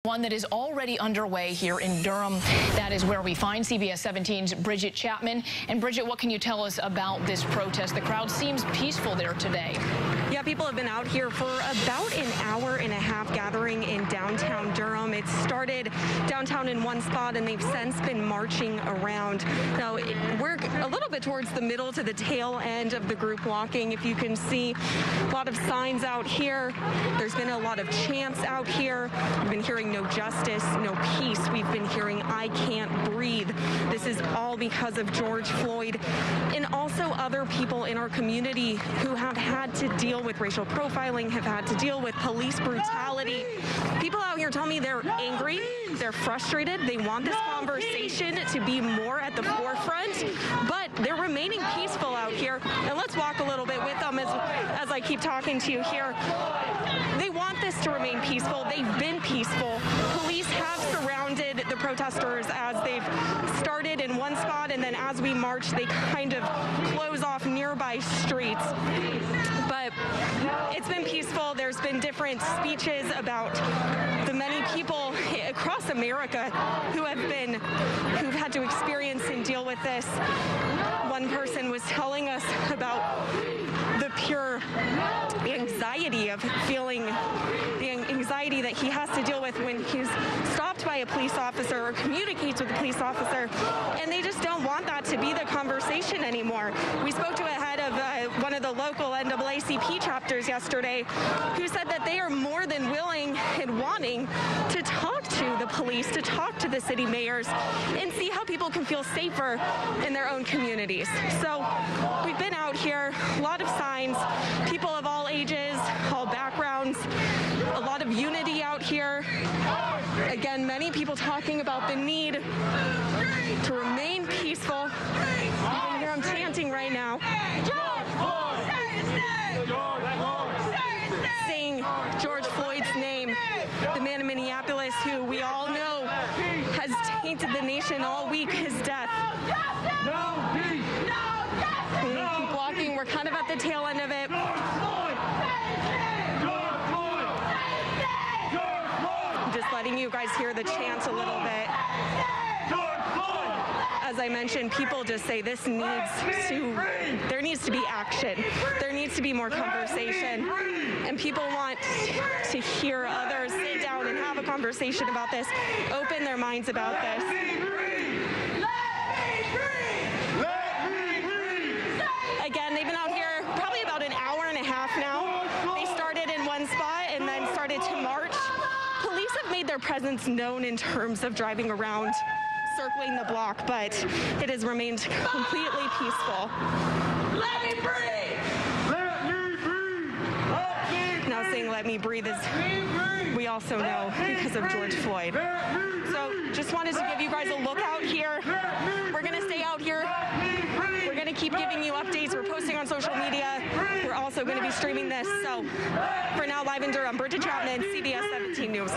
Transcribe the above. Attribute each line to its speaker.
Speaker 1: One that is already underway here in Durham. That is where we find CBS 17's Bridget Chapman. And Bridget, what can you tell us about this protest? The crowd seems peaceful there today.
Speaker 2: Yeah, people have been out here for about an hour and a half gathering in downtown Durham. It started downtown in one spot and they've since been marching around. Now, we're a little bit towards the middle to the tail end of the group walking. If you can see a lot of signs out here. There's been a lot of chants out here. We've been hearing no justice, no peace. We've been hearing I can't breathe. This is all because of George Floyd and also other people in our community who have had to deal with racial profiling, have had to deal with police brutality. People out here tell me they're angry, they're frustrated, they want this conversation to be more at the forefront, but they're remaining peaceful out here. And let's walk a little bit with them as I keep talking to you here. They want this to remain peaceful. They've been peaceful. Police have surrounded the protesters as they've started in one spot, and then as we march, they kind of close off nearby streets. But it's been peaceful. There's been different speeches about the many people across America who've had to experience and deal with this. One person was telling us about the pure anxiety of feeling the anxiety that he has to deal with when he's stopped by a police officer or communicates with a police officer, and they just don't want that to be the conversation anymore. We spoke to a head of one of the local NAACP chapters yesterday who said that they are more than willing and wanting to talk to the police, to talk to the city mayors, and see how people can feel safer in their own communities. So we've been out here, a lot of signs, people of all ages, all backgrounds, a lot of unity out here. Again, many people talking about the need to remain peaceful. You can hear them chanting right now, saying George Floyd's name, the man in Minneapolis who we all know has tainted the nation all week, his death. We keep walking, we're kind of at the tail end of it. Just letting you guys hear the chant a little bit. As I mentioned, people just say there needs to be action. There needs to be more conversation. And people want to hear others sit down and have a conversation about this, open their minds about this. Again, they've been out here probably about an hour and a half now. They started in one spot and then started to march. Police have made their presence known in terms of driving around, circling the block, but it has remained completely peaceful.
Speaker 3: Let me breathe! Let me breathe! Let me
Speaker 2: now saying let me breathe is, we also know, because of George Floyd. So just wanted to give you guys a look out here. We're going to stay out here. We're going to keep giving you updates. We're posting on social media. We're also going to be streaming this. So for now, live in Durham, Bridget Chapman, CBS 17 News.